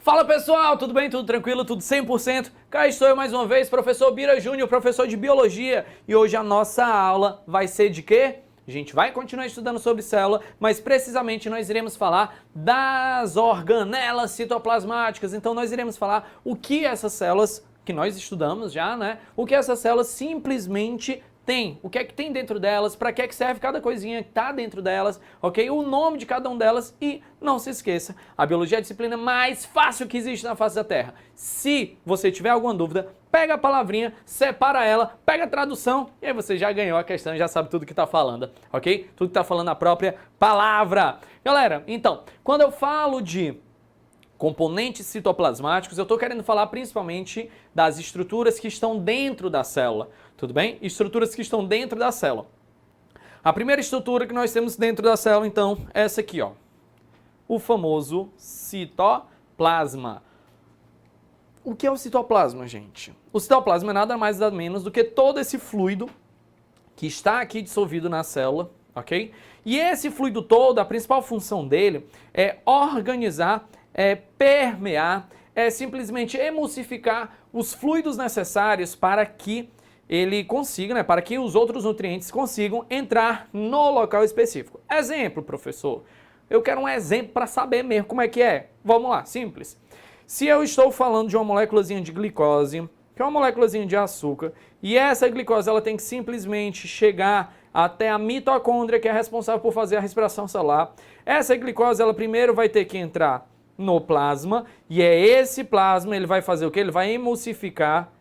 Fala pessoal, tudo bem? Tudo tranquilo? Tudo 100%? Cá estou eu mais uma vez, professor Bira Júnior, professor de Biologia, e hoje a nossa aula vai ser de quê? A gente vai continuar estudando sobre célula, mas precisamente nós iremos falar das organelas citoplasmáticas. Então nós iremos falar o que essas células, que nós estudamos já, né? O que essas células simplesmente tem, o que é que tem dentro delas, para que é que serve cada coisinha que está dentro delas, ok? O nome de cada um delas e não se esqueça, a biologia é a disciplina mais fácil que existe na face da Terra. Se você tiver alguma dúvida, pega a palavrinha, separa ela, pega a tradução e aí você já ganhou a questão, já sabe tudo que está falando, ok? Tudo que está falando a própria palavra. Galera, então, quando eu falo de componentes citoplasmáticos, eu estou querendo falar principalmente das estruturas que estão dentro da célula, tudo bem? Estruturas que estão dentro da célula. A primeira estrutura que nós temos dentro da célula, então, é essa aqui, ó. O famoso citoplasma. O que é o citoplasma, gente? O citoplasma é nada mais nada menos do que todo esse fluido que está aqui dissolvido na célula, ok? E esse fluido todo, a principal função dele é organizar, permear, simplesmente emulsificar os fluidos necessários para que ele consiga, né, para que os outros nutrientes consigam entrar no local específico. Exemplo, professor. Eu quero um exemplo para saber mesmo como é que é. Vamos lá, simples. Se eu estou falando de uma moléculazinha de glicose, que é uma moléculazinha de açúcar, e essa glicose ela tem que simplesmente chegar até a mitocôndria, que é responsável por fazer a respiração celular. Essa glicose ela primeiro vai ter que entrar no plasma, e é esse plasma, ele vai fazer o quê? Ele vai emulsificar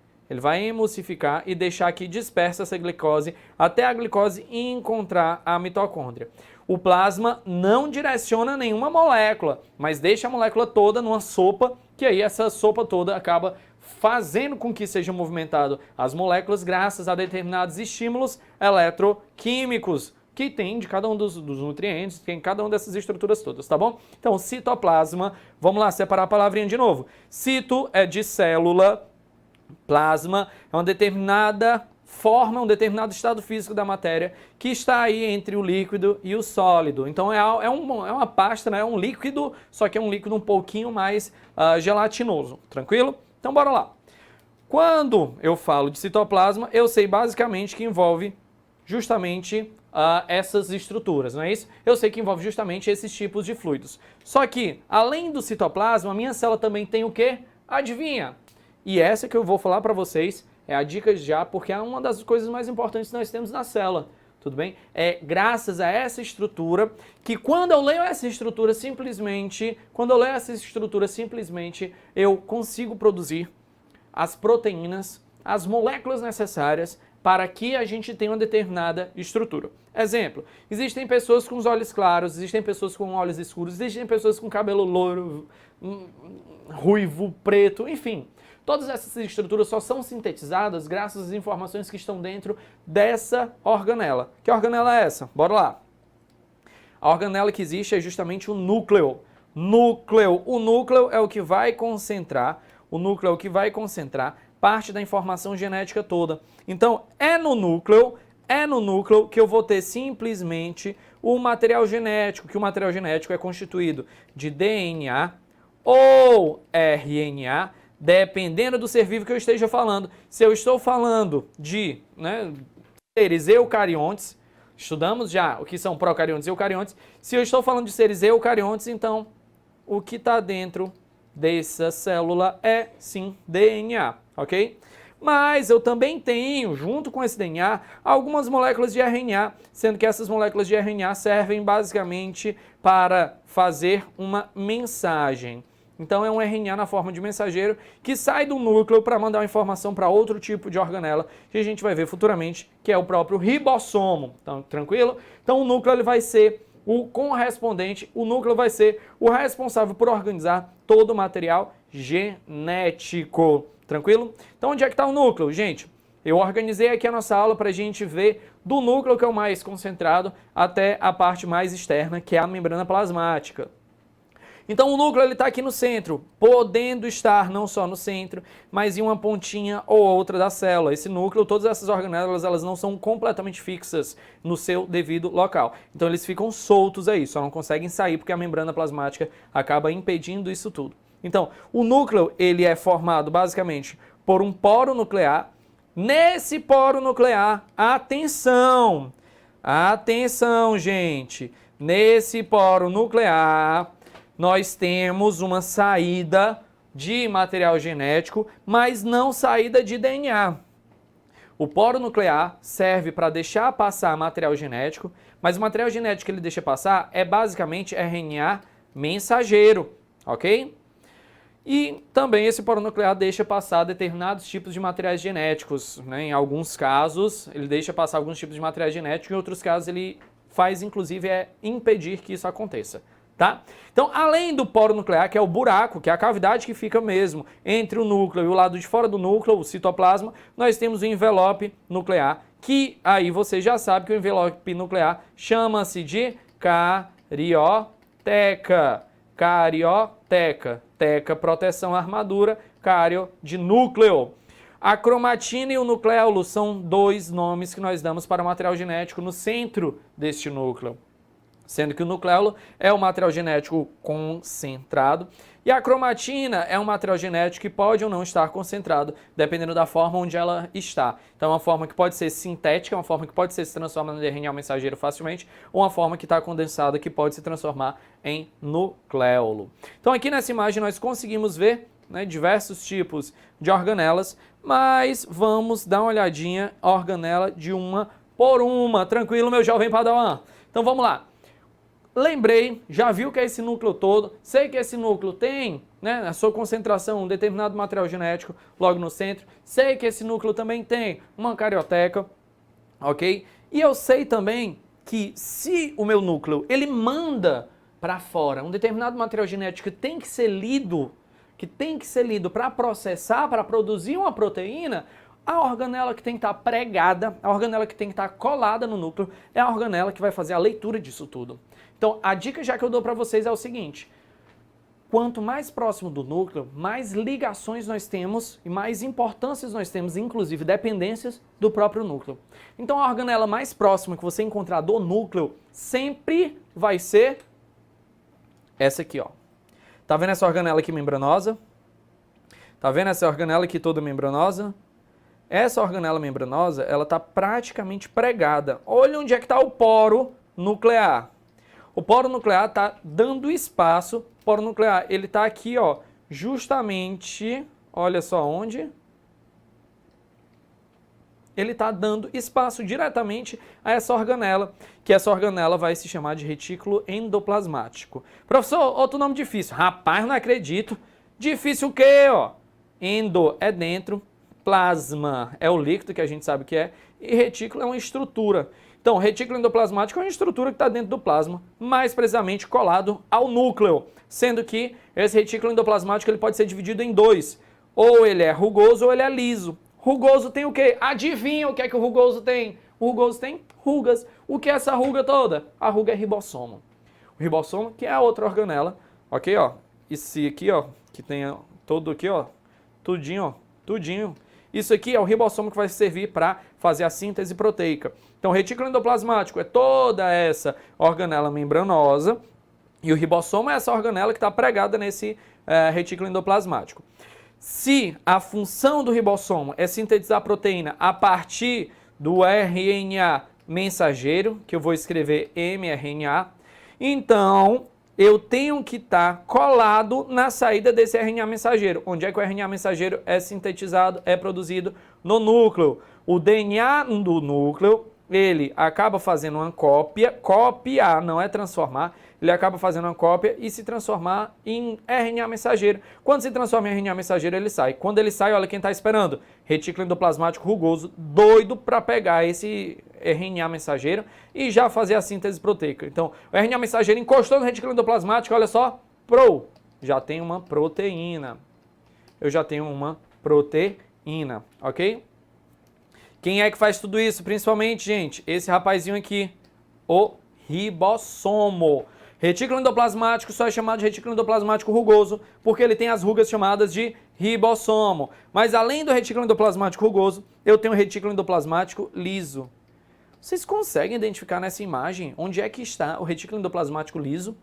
e deixar aqui dispersa essa glicose até a glicose encontrar a mitocôndria. O plasma não direciona nenhuma molécula, mas deixa a molécula toda numa sopa, que aí essa sopa toda acaba fazendo com que sejam movimentadas as moléculas graças a determinados estímulos eletroquímicos que tem de cada um dos nutrientes, tem cada uma dessas estruturas todas, tá bom? Então, citoplasma, vamos lá, separar a palavrinha de novo. Cito é de célula, plasma é uma determinada forma, um determinado estado físico da matéria que está aí entre o líquido e o sólido. Então é uma pasta, né? É um líquido, só que é um líquido um pouquinho mais gelatinoso, tranquilo? Então bora lá. Quando eu falo de citoplasma, eu sei basicamente que envolve justamente essas estruturas, não é isso? Eu sei que envolve justamente esses tipos de fluidos. Só que, além do citoplasma, a minha célula também tem o quê? Adivinha? E essa que eu vou falar para vocês é a dica já, porque é uma das coisas mais importantes que nós temos na célula, tudo bem? É graças a essa estrutura que quando eu leio essa estrutura simplesmente, eu consigo produzir as proteínas, as moléculas necessárias para que a gente tenha uma determinada estrutura. Exemplo, existem pessoas com os olhos claros, existem pessoas com olhos escuros, existem pessoas com cabelo louro, ruivo, preto, enfim. Todas essas estruturas só são sintetizadas graças às informações que estão dentro dessa organela. Que organela é essa? Bora lá. A organela que existe é justamente o núcleo. O núcleo é o que vai concentrar, parte da informação genética toda. Então, é no núcleo que eu vou ter simplesmente o material genético, que o material genético é constituído de DNA ou RNA, dependendo do ser vivo que eu esteja falando. Se eu estou falando de seres eucariontes, estudamos já o que são procariontes e eucariontes. Se eu estou falando de seres eucariontes, então o que está dentro dessa célula é sim DNA, ok? Mas eu também tenho, junto com esse DNA, algumas moléculas de RNA, sendo que essas moléculas de RNA servem basicamente para fazer uma mensagem. Então é um RNA na forma de mensageiro que sai do núcleo para mandar uma informação para outro tipo de organela que a gente vai ver futuramente, que é o próprio ribossomo. Então, tranquilo? Então o núcleo ele vai ser o correspondente, o núcleo vai ser o responsável por organizar todo o material genético. Tranquilo? Então onde é que está o núcleo? Gente, eu organizei aqui a nossa aula para a gente ver do núcleo, que é o mais concentrado, até a parte mais externa, que é a membrana plasmática. Então o núcleo está aqui no centro, podendo estar não só no centro, mas em uma pontinha ou outra da célula. Esse núcleo, todas essas organelas, elas não são completamente fixas no seu devido local. Então eles ficam soltos aí, só não conseguem sair porque a membrana plasmática acaba impedindo isso tudo. Então, o núcleo, ele é formado basicamente por um poro nuclear. Nesse poro nuclear, atenção, gente, nesse poro nuclear, nós temos uma saída de material genético, mas não saída de DNA. O poro nuclear serve para deixar passar material genético, mas o material genético que ele deixa passar é basicamente RNA mensageiro, ok? E também esse poro nuclear deixa passar determinados tipos de materiais genéticos, né? Em alguns casos, ele deixa passar alguns tipos de materiais genéticos, em outros casos ele faz, inclusive, impedir que isso aconteça. Tá? Então, além do poro nuclear, que é o buraco, que é a cavidade que fica mesmo entre o núcleo e o lado de fora do núcleo, o citoplasma, nós temos o envelope nuclear, que aí você já sabe que o envelope nuclear chama-se de carioteca. Carioteca. Teca, proteção, armadura, cario, de núcleo. A cromatina e o nucleolo são dois nomes que nós damos para o material genético no centro deste núcleo. Sendo que o nucleolo é um material genético concentrado e a cromatina é um material genético que pode ou não estar concentrado, dependendo da forma onde ela está. Então, uma forma que pode ser sintética, uma forma que pode ser se transformando em RNA mensageiro facilmente, ou uma forma que está condensada que pode se transformar em nucleolo. Então, aqui nessa imagem nós conseguimos ver, né, diversos tipos de organelas, mas vamos dar uma olhadinha a organela de uma por uma. Tranquilo, meu jovem padawan? Então, vamos lá. Lembrei, já viu que é esse núcleo todo, sei que esse núcleo tem, né, a sua concentração, um determinado material genético logo no centro, sei que esse núcleo também tem uma carioteca, ok? E eu sei também que se o meu núcleo, ele manda para fora um determinado material genético que tem que ser lido para processar, para produzir uma proteína, a organela que tem que estar pregada, a organela que tem que estar colada no núcleo, é a organela que vai fazer a leitura disso tudo. Então, a dica já que eu dou para vocês é o seguinte: quanto mais próximo do núcleo, mais ligações nós temos e mais importâncias nós temos, inclusive dependências do próprio núcleo. Então, a organela mais próxima que você encontrar do núcleo sempre vai ser essa aqui, ó. Tá vendo essa organela aqui membranosa? Tá vendo essa organela aqui toda membranosa? Essa organela membranosa, ela está praticamente pregada. Olha onde é que está o poro nuclear. O poro nuclear está dando espaço. O poro nuclear, ele está aqui, ó, justamente, olha só onde. Ele está dando espaço diretamente a essa organela, que essa organela vai se chamar de retículo endoplasmático. Professor, outro nome difícil. Rapaz, não acredito. Difícil o quê, ó? Endo é dentro, plasma é o líquido que a gente sabe que é, e retículo é uma estrutura. Então, retículo endoplasmático é uma estrutura que está dentro do plasma, mais precisamente colado ao núcleo, sendo que esse retículo endoplasmático ele pode ser dividido em dois, ou ele é rugoso ou ele é liso. Rugoso tem o quê? Adivinha o que é que o rugoso tem? O rugoso tem rugas. O que é essa ruga toda? A ruga é ribossomo. O ribossomo, que é a outra organela, ok, ó, esse aqui, ó, que tem todo aqui, ó, tudinho, ó, tudinho. Isso aqui é o ribossomo que vai servir para fazer a síntese proteica. Então, o retículo endoplasmático é toda essa organela membranosa e o ribossomo é essa organela que está pregada nesse retículo endoplasmático. Se a função do ribossomo é sintetizar a proteína a partir do RNA mensageiro, que eu vou escrever mRNA, então eu tenho que estar colado na saída desse RNA mensageiro. Onde é que o RNA mensageiro é sintetizado, é produzido? No núcleo. O DNA do núcleo, ele acaba fazendo uma cópia, copiar, não é transformar, ele acaba fazendo uma cópia e se transformar em RNA mensageiro. Quando se transforma em RNA mensageiro, ele sai. Quando ele sai, olha quem está esperando. Retículo endoplasmático rugoso, doido para pegar esse RNA mensageiro e já fazer a síntese proteica. Então, o RNA mensageiro encostou no retículo endoplasmático, olha só, já tem uma proteína. Eu já tenho uma proteína, ok? Quem é que faz tudo isso? Principalmente, gente, esse rapazinho aqui, o ribossomo. Retículo endoplasmático só é chamado de retículo endoplasmático rugoso porque ele tem as rugas chamadas de ribossomo. Mas além do retículo endoplasmático rugoso, eu tenho o retículo endoplasmático liso. Vocês conseguem identificar nessa imagem onde é que está o retículo endoplasmático liso?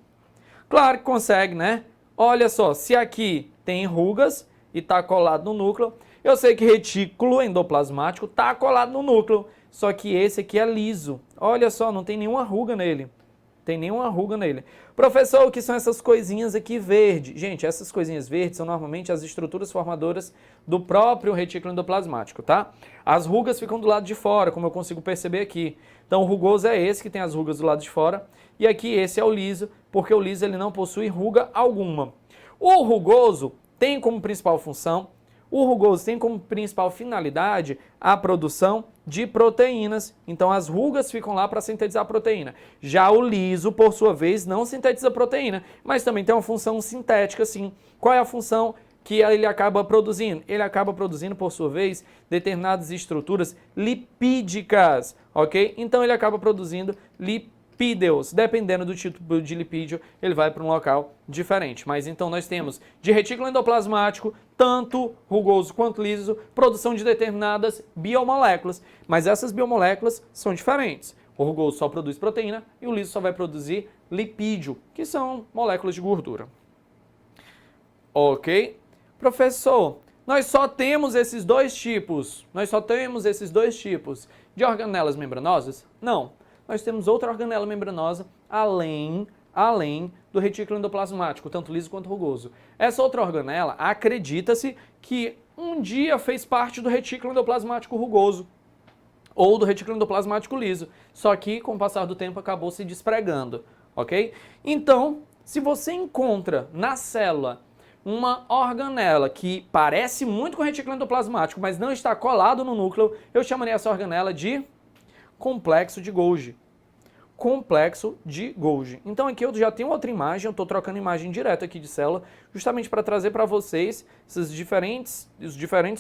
Claro que consegue, né? Olha só, se aqui tem rugas e está colado no núcleo. Eu sei que retículo endoplasmático está colado no núcleo, só que esse aqui é liso. Olha só, não tem nenhuma ruga nele. Tem nenhuma ruga nele. Professor, o que são essas coisinhas aqui verde? Gente, essas coisinhas verdes são normalmente as estruturas formadoras do próprio retículo endoplasmático, tá? As rugas ficam do lado de fora, como eu consigo perceber aqui. Então, o rugoso é esse que tem as rugas do lado de fora. E aqui esse é o liso, porque o liso ele não possui ruga alguma. O rugoso tem como principal função, o rugoso tem como principal finalidade a produção de proteínas. Então as rugas ficam lá para sintetizar a proteína. Já o liso, por sua vez, não sintetiza proteína, mas também tem uma função sintética, sim. Qual é a função que ele acaba produzindo? Ele acaba produzindo, por sua vez, determinadas estruturas lipídicas, ok? Então ele acaba produzindo lipídeos. Dependendo do tipo de lipídio, ele vai para um local diferente. Mas então nós temos de retículo endoplasmático, tanto rugoso quanto liso, produção de determinadas biomoléculas. Mas essas biomoléculas são diferentes. O rugoso só produz proteína e o liso só vai produzir lipídio, que são moléculas de gordura. Ok? Professor, nós só temos esses dois tipos. De organelas membranosas? Não. Nós temos outra organela membranosa além do retículo endoplasmático, tanto liso quanto rugoso. Essa outra organela, acredita-se que um dia fez parte do retículo endoplasmático rugoso ou do retículo endoplasmático liso, só que com o passar do tempo acabou se despregando, ok? Então, se você encontra na célula uma organela que parece muito com o retículo endoplasmático, mas não está colado no núcleo, eu chamaria essa organela de complexo de Golgi. Complexo de Golgi. Então aqui eu já tenho outra imagem, eu estou trocando imagem direto aqui de célula, justamente para trazer para vocês os diferentes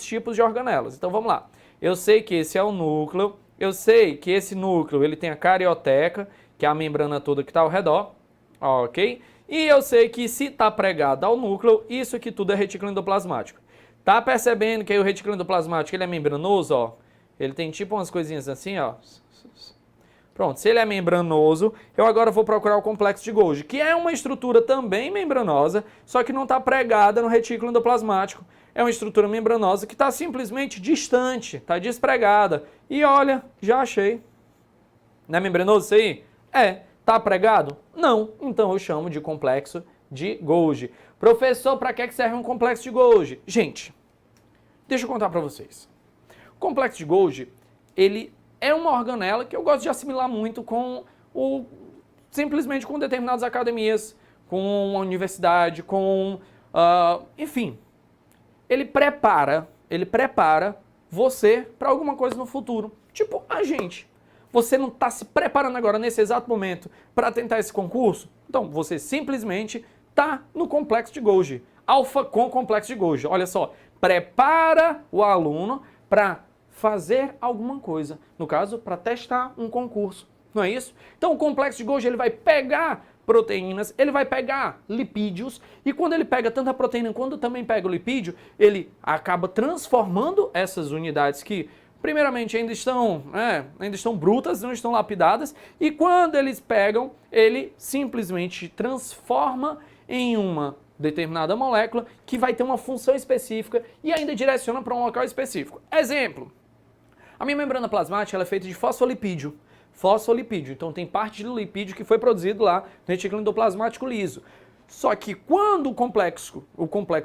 tipos de organelas. Então vamos lá. Eu sei que esse é o núcleo, eu sei que esse núcleo ele tem a carioteca, que é a membrana toda que está ao redor, ok? E eu sei que se está pregado ao núcleo, isso aqui tudo é retículo endoplasmático. Tá percebendo que aí o retículo endoplasmático ele é membranoso, ó? Ele tem tipo umas coisinhas assim, ó. Pronto, se ele é membranoso, eu agora vou procurar o complexo de Golgi, que é uma estrutura também membranosa, só que não está pregada no retículo endoplasmático. É uma estrutura membranosa que está simplesmente distante, está despregada. E olha, já achei. Não é membranoso isso aí? É. Está pregado? Não. Então eu chamo de complexo de Golgi. Professor, para que serve um complexo de Golgi? Gente, deixa eu contar para vocês. O complexo de Golgi, ele é uma organela que eu gosto de assimilar muito simplesmente com determinadas academias, com a universidade, enfim. Ele prepara você para alguma coisa no futuro. Tipo, a gente. Você não está se preparando agora, nesse exato momento, para tentar esse concurso? Então, você simplesmente está no complexo de Golgi. Alfa com complexo de Golgi. Olha só, prepara o aluno para fazer alguma coisa. No caso, para testar um concurso. Não é isso? Então, o complexo de Golgi ele vai pegar proteínas, ele vai pegar lipídios, e quando ele pega tanta proteína quanto também pega o lipídio, ele acaba transformando essas unidades que, primeiramente, ainda estão brutas, não estão lapidadas, e quando eles pegam, ele simplesmente transforma em uma determinada molécula que vai ter uma função específica e ainda direciona para um local específico. Exemplo, a minha membrana plasmática ela é feita de fosfolipídio. Então tem parte do lipídio que foi produzido lá no retículo endoplasmático liso. Só que quando o complexo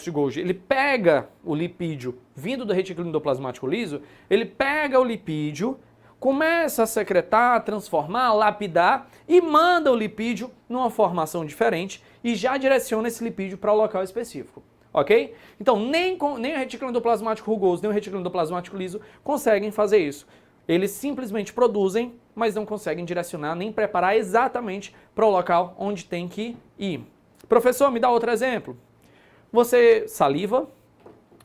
de Golgi, ele pega o lipídio vindo do retículo endoplasmático liso, ele pega o lipídio, começa a secretar, transformar, lapidar e manda o lipídio numa formação diferente e já direciona esse lipídio para o local específico. Ok? Então, nem o retículo endoplasmático rugoso, nem o retículo endoplasmático liso conseguem fazer isso. Eles simplesmente produzem, mas não conseguem direcionar nem preparar exatamente para o local onde tem que ir. Professor, me dá outro exemplo. Você saliva,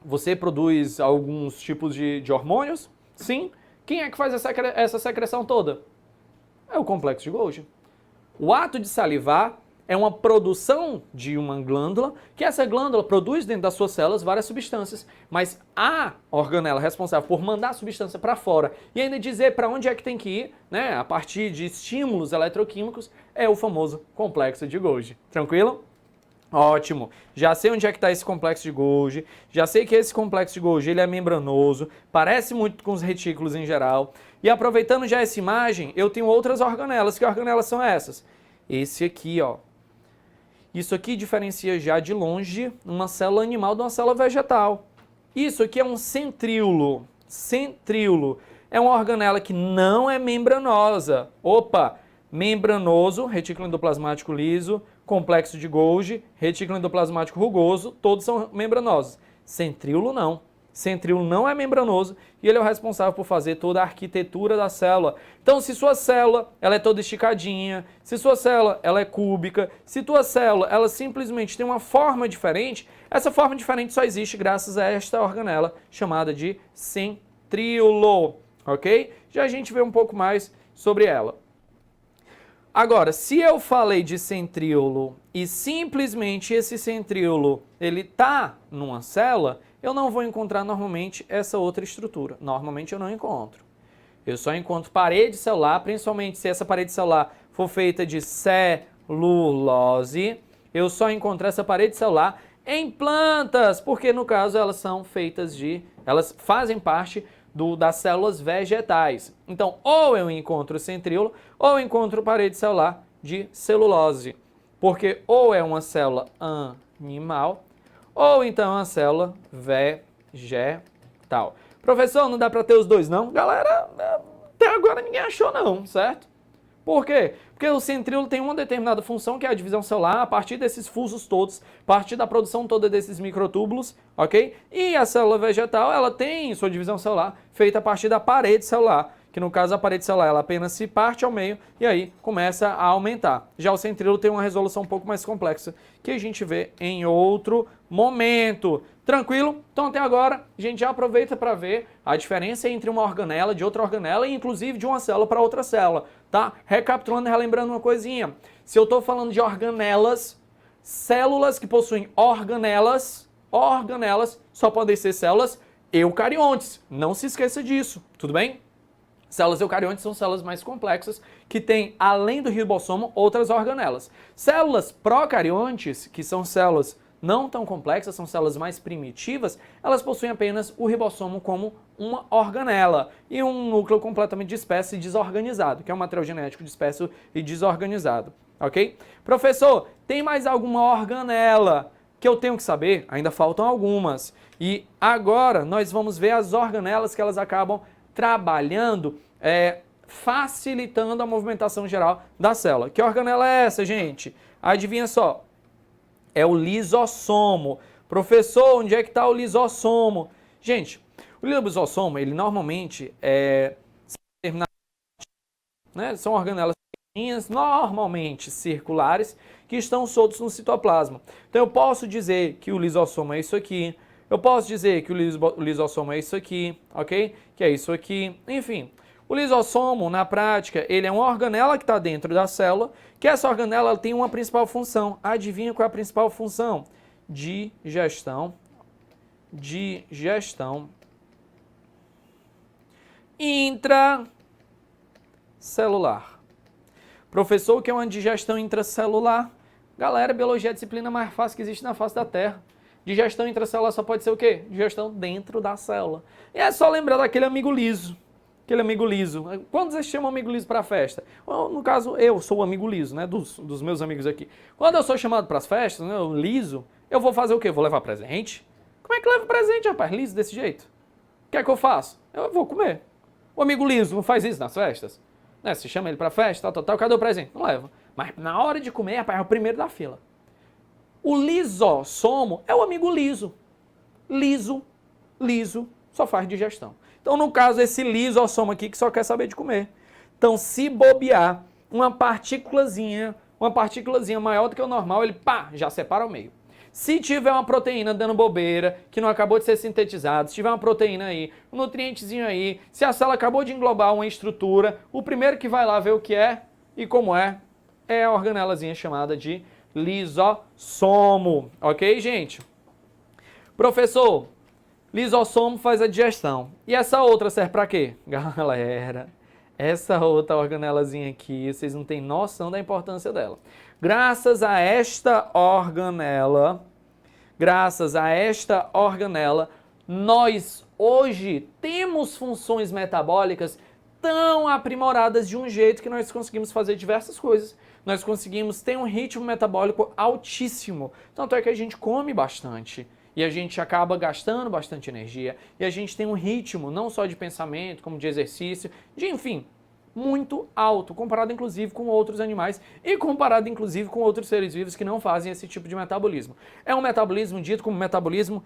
você produz alguns tipos de hormônios? Sim. Quem é que faz essa secreção toda? É o complexo de Golgi. O ato de salivar é uma produção de uma glândula, que essa glândula produz dentro das suas células várias substâncias, mas a organela responsável por mandar a substância para fora e ainda dizer para onde é que tem que ir, né, a partir de estímulos eletroquímicos, é o famoso complexo de Golgi. Tranquilo? Ótimo. Já sei onde é que está esse complexo de Golgi. Já sei que esse complexo de Golgi ele é membranoso. Parece muito com os retículos em geral. E aproveitando já essa imagem, eu tenho outras organelas. Que organelas são essas? Esse aqui, ó. Isso aqui diferencia já de longe uma célula animal de uma célula vegetal. Isso aqui é um centríolo. Centríolo. É uma organela que não é membranosa. Opa! Membranoso, retículo endoplasmático liso, complexo de Golgi, retículo endoplasmático rugoso, todos são membranosos. Centríolo não. Centríolo não é membranoso e ele é o responsável por fazer toda a arquitetura da célula. Então, se sua célula ela é toda esticadinha, se sua célula ela é cúbica, se tua célula ela simplesmente tem uma forma diferente, essa forma diferente só existe graças a esta organela chamada de centríolo, ok? Já a gente vê um pouco mais sobre ela. Agora, se eu falei de centríolo e simplesmente esse centríolo ele tá numa célula, eu não vou encontrar normalmente essa outra estrutura. Normalmente eu não encontro. Eu só encontro parede celular, principalmente se essa parede celular for feita de celulose, eu só encontro essa parede celular em plantas, porque no caso elas são feitas elas fazem parte das células vegetais. Então, ou eu encontro centríolo, ou eu encontro parede celular de celulose. Porque ou é uma célula animal, ou então é uma célula vegetal. Professor, não dá para ter os dois, não? Galera, até agora ninguém achou não, certo? Por quê? Porque o centríolo tem uma determinada função, que é a divisão celular, a partir desses fusos todos, a partir da produção toda desses microtúbulos, ok? E a célula vegetal, ela tem sua divisão celular feita a partir da parede celular, que no caso a parede celular ela apenas se parte ao meio e aí começa a aumentar. Já o centríolo tem uma resolução um pouco mais complexa, que a gente vê em outro momento. Tranquilo? Então até agora a gente já aproveita para ver a diferença entre uma organela de outra organela e inclusive de uma célula para outra célula, tá? Recapitulando e relembrando uma coisinha. Se eu estou falando de organelas, células que possuem organelas só podem ser células eucariontes. Não se esqueça disso, tudo bem? Células eucariontes são células mais complexas que têm, além do ribossomo, outras organelas. Células procariontes, que são células não tão complexas, são células mais primitivas, elas possuem apenas o ribossomo como uma organela e um núcleo completamente disperso e desorganizado, que é um material genético disperso e desorganizado, ok? Professor, tem mais alguma organela que eu tenho que saber? Ainda faltam algumas. E agora nós vamos ver as organelas que elas acabam trabalhando, facilitando a movimentação geral da célula. Que organela é essa, gente? Adivinha só. É o lisossomo. Professor, onde é que está o lisossomo? Gente, o lisossomo, ele normalmente são organelas pequenininhas, normalmente circulares, que estão soltos no citoplasma. Então eu posso dizer que o lisossomo é isso aqui, eu posso dizer que o lisossomo é isso aqui, ok? Que é isso aqui, enfim. O lisossomo, na prática, ele é uma organela que está dentro da célula, que essa organela ela tem uma principal função. Adivinha qual é a principal função? Digestão intracelular. Professor, o que é uma digestão intracelular? Galera, biologia é a disciplina mais fácil que existe na face da Terra. Digestão intracelular só pode ser o quê? Digestão dentro da célula. E é só lembrar daquele amigo liso. Aquele amigo liso. Quando vocês chamam amigo liso para a festa? No caso, eu sou o amigo liso, né? Dos meus amigos aqui. Quando eu sou chamado para as festas, né, o liso, eu vou fazer o quê? Vou levar presente? Como é que leva presente, rapaz? Liso desse jeito? O que é que eu faço? Eu vou comer. O amigo liso não faz isso nas festas? Né? Você chama ele para a festa, tal, cadê o presente? Não leva. Mas na hora de comer, rapaz, é o primeiro da fila. O lisossomo é o amigo liso. Liso, só faz digestão. Então, no caso, esse lisossomo aqui que só quer saber de comer. Então, se bobear, uma partículazinha maior do que o normal, ele já separa ao meio. Se tiver uma proteína dando bobeira, que não acabou de ser sintetizada, se tiver uma proteína aí, um nutrientezinho aí, se a célula acabou de englobar uma estrutura, o primeiro que vai lá ver o que é e como é a organelazinha chamada de lisossomo. Ok, gente? Professor, lisossomo faz a digestão. E essa outra serve para quê? Galera, essa outra organelazinha aqui, vocês não têm noção da importância dela. Graças a esta organela, nós hoje temos funções metabólicas tão aprimoradas de um jeito que nós conseguimos fazer diversas coisas. Nós conseguimos ter um ritmo metabólico altíssimo. Tanto é que a gente come bastante. E a gente acaba gastando bastante energia. E a gente tem um ritmo, não só de pensamento, como de exercício, de enfim, muito alto, comparado inclusive com outros animais e comparado inclusive com outros seres vivos que não fazem esse tipo de metabolismo. É um metabolismo dito como metabolismo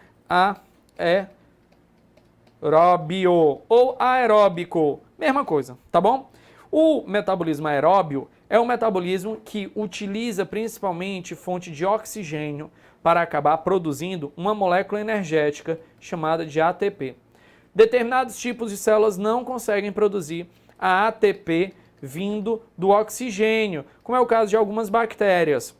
aeróbio ou aeróbico, mesma coisa, tá bom? O metabolismo aeróbio é um metabolismo que utiliza principalmente fonte de oxigênio para acabar produzindo uma molécula energética chamada de ATP. Determinados tipos de células não conseguem produzir a ATP vindo do oxigênio, como é o caso de algumas bactérias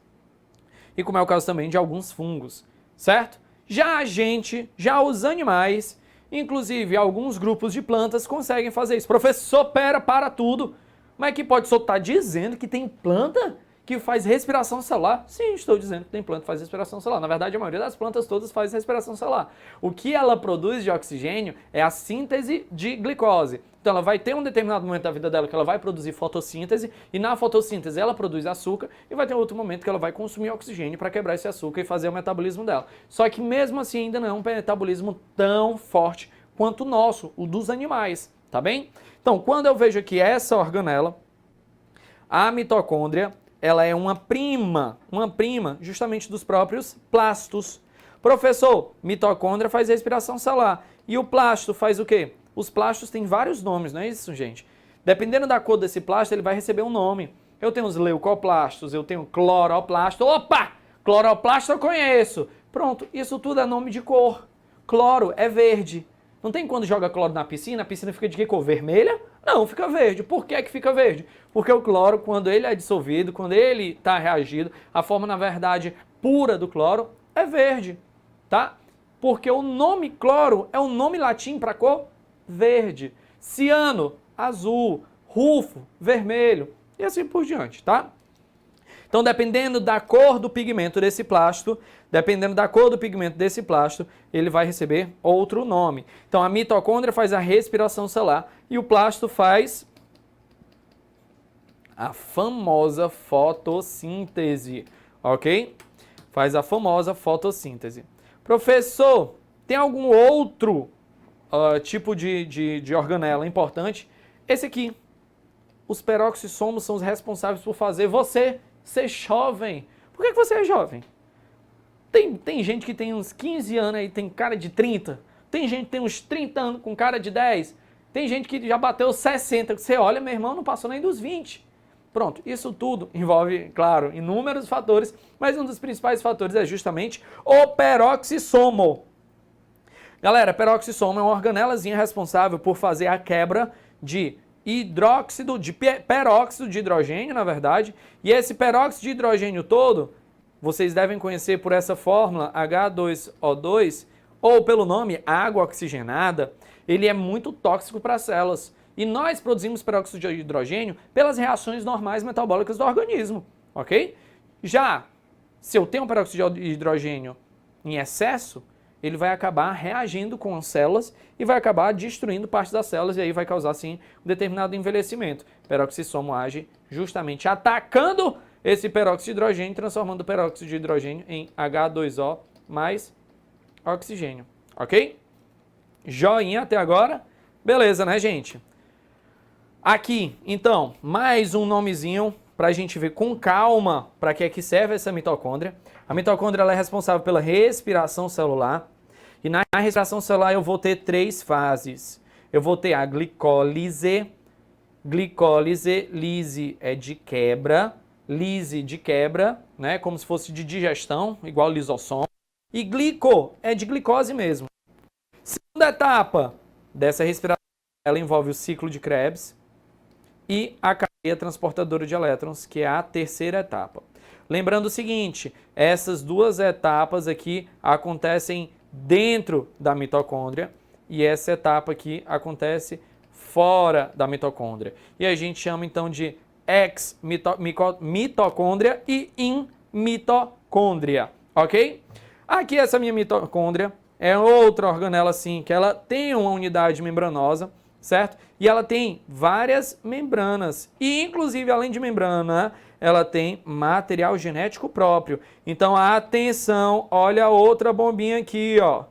e como é o caso também de alguns fungos, certo? Já os animais, inclusive alguns grupos de plantas conseguem fazer isso. Professor, para tudo. Mas que pode só estar dizendo que tem planta que faz respiração celular? Sim, estou dizendo que tem planta que faz respiração celular. Na verdade, a maioria das plantas todas faz respiração celular. O que ela produz de oxigênio é a síntese de glicose. Então, ela vai ter um determinado momento da vida dela que ela vai produzir fotossíntese, e na fotossíntese ela produz açúcar, e vai ter outro momento que ela vai consumir oxigênio para quebrar esse açúcar e fazer o metabolismo dela. Só que mesmo assim ainda não é um metabolismo tão forte quanto o nosso, o dos animais, tá bem? Então, quando eu vejo aqui essa organela, a mitocôndria, ela é uma prima justamente dos próprios plastos. Professor, mitocôndria faz respiração celular. E o plasto faz o quê? Os plastos têm vários nomes, não é isso, gente? Dependendo da cor desse plasto, ele vai receber um nome. Eu tenho os leucoplastos, eu tenho cloroplasto. Opa! Cloroplasto eu conheço. Pronto, isso tudo é nome de cor. Cloro é verde. Não tem quando joga cloro na piscina, a piscina fica de que cor? Vermelha? Não, fica verde. Por que que fica verde? Porque o cloro, quando ele é dissolvido, quando ele está reagido, a forma, na verdade, pura do cloro é verde, tá? Porque o nome cloro é um nome latim para cor verde. Ciano, azul. Rufo, vermelho. E assim por diante, tá? Então, dependendo da cor do pigmento desse plasto, ele vai receber outro nome. Então, a mitocôndria faz a respiração celular e o plasto faz a famosa fotossíntese, ok? Faz a famosa fotossíntese. Professor, tem algum outro tipo de organela importante? Esse aqui. Os peroxissomos são os responsáveis por fazer você ser jovem. Por que você é jovem? Tem gente que tem uns 15 anos aí, tem cara de 30. Tem gente que tem uns 30 anos com cara de 10. Tem gente que já bateu 60. Você olha, meu irmão, não passou nem dos 20. Pronto, isso tudo envolve, claro, inúmeros fatores, mas um dos principais fatores é justamente o peroxissomo. Galera, peroxissomo é uma organelazinha responsável por fazer a quebra de peróxido de hidrogênio, na verdade, e esse peróxido de hidrogênio todo, vocês devem conhecer por essa fórmula H2O2, ou pelo nome água oxigenada, ele é muito tóxico para as células. E nós produzimos peróxido de hidrogênio pelas reações normais metabólicas do organismo, ok? Já, se eu tenho um peróxido de hidrogênio em excesso, ele vai acabar reagindo com as células e vai acabar destruindo parte das células e aí vai causar, sim, um determinado envelhecimento. O peroxissomo age justamente atacando esse peróxido de hidrogênio, transformando o peróxido de hidrogênio em H2O mais oxigênio, ok? Joinha até agora? Beleza, né, gente? Aqui, então, mais um nomezinho para a gente ver com calma para que é que serve essa mitocôndria. A mitocôndria ela é responsável pela respiração celular. E na respiração celular eu vou ter 3 fases. Eu vou ter a glicólise. Glicólise, lise é de quebra. Lise de quebra, né? Como se fosse de digestão, igual lisossomo. E glico é de glicose mesmo. Segunda etapa dessa respiração, ela envolve o ciclo de Krebs e a cadeia transportadora de elétrons, que é a terceira etapa. Lembrando o seguinte, essas duas etapas aqui acontecem dentro da mitocôndria e essa etapa aqui acontece fora da mitocôndria. E a gente chama então de ex-mitocôndria e in-mitocôndria, ok? Aqui essa minha mitocôndria é outra organela assim, que ela tem uma unidade membranosa, certo? E ela tem várias membranas. E inclusive, além de membrana, ela tem material genético próprio. Então, atenção, olha a outra bombinha aqui, ó.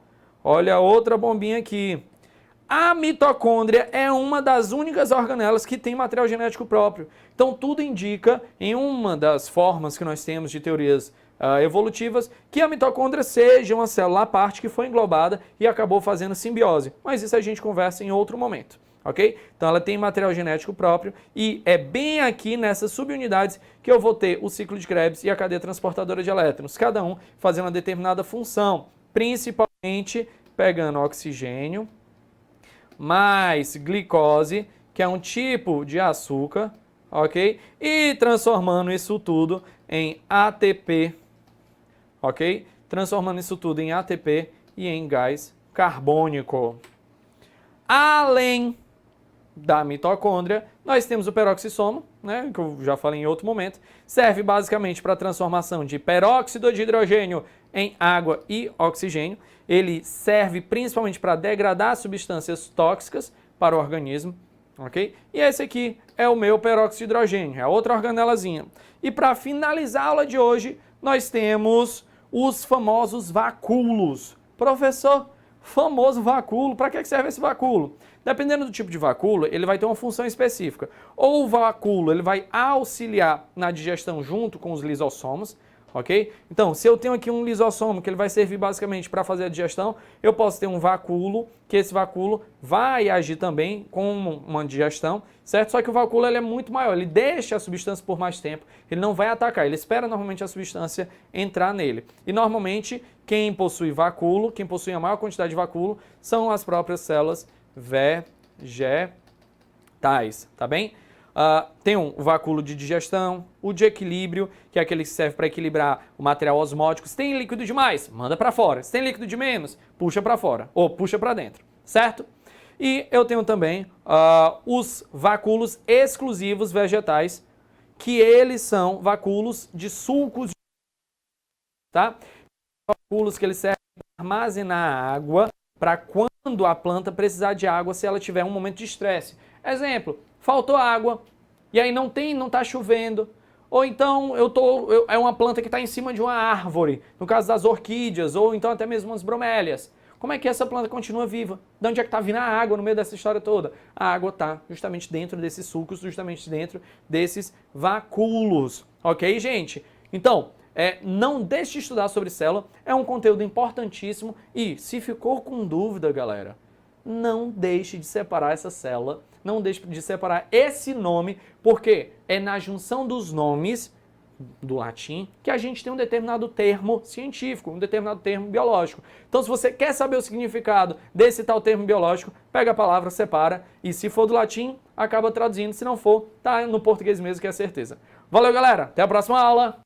Olha a outra bombinha aqui. A mitocôndria é uma das únicas organelas que tem material genético próprio. Então, tudo indica, em uma das formas que nós temos de teorias evolutivas, que a mitocôndria seja uma célula à parte que foi englobada e acabou fazendo simbiose. Mas isso a gente conversa em outro momento, ok? Então, ela tem material genético próprio e é bem aqui nessas subunidades que eu vou ter o ciclo de Krebs e a cadeia transportadora de elétrons, cada um fazendo uma determinada função, principalmente pegando oxigênio mais glicose, que é um tipo de açúcar, ok? E transformando isso tudo em ATP, ok? Transformando isso tudo em ATP e em gás carbônico. Além da mitocôndria, nós temos o peroxissomo, né, que eu já falei em outro momento, serve basicamente para a transformação de peróxido de hidrogênio em água e oxigênio. Ele serve principalmente para degradar substâncias tóxicas para o organismo, ok? E esse aqui é o meu peróxido de hidrogênio, é a outra organelazinha. E para finalizar a aula de hoje, nós temos os famosos vacúolos. Professor, famoso vacúolo, para que serve esse vacúolo? Dependendo do tipo de vacúolo, ele vai ter uma função específica. Ou o vacúolo ele vai auxiliar na digestão junto com os lisossomos, ok? Então, se eu tenho aqui um lisossomo que ele vai servir basicamente para fazer a digestão, eu posso ter um vacúolo, que esse vacúolo vai agir também como uma digestão, certo? Só que o vacúolo ele é muito maior, ele deixa a substância por mais tempo, ele não vai atacar, ele espera normalmente a substância entrar nele. E normalmente, quem possui vacúolo, quem possui a maior quantidade de vacúolo, são as próprias células vegetais, tá bem? Tem o vacúolo de digestão, o de equilíbrio, que é aquele que serve para equilibrar o material osmótico. Se tem líquido demais, manda para fora. Se tem líquido de menos, puxa para fora ou puxa para dentro, certo? E eu tenho também os vacúolos exclusivos vegetais, que eles são vacúolos de sulcos, tá? Vacúolos que eles servem para armazenar água para quando a planta precisar de água se ela tiver um momento de estresse. Exemplo, faltou água e aí não está chovendo. Ou então é uma planta que está em cima de uma árvore, no caso das orquídeas, ou então até mesmo as bromélias. Como é que essa planta continua viva? De onde é que está vindo a água no meio dessa história toda? A água está justamente dentro desses sulcos, justamente dentro desses vacúolos. Ok, gente? Então, não deixe de estudar sobre célula, é um conteúdo importantíssimo e se ficou com dúvida, galera, não deixe de separar essa célula, não deixe de separar esse nome, porque é na junção dos nomes do latim que a gente tem um determinado termo científico, um determinado termo biológico. Então, se você quer saber o significado desse tal termo biológico, pega a palavra, separa e se for do latim, acaba traduzindo, se não for, tá no português mesmo que é certeza. Valeu, galera! Até a próxima aula!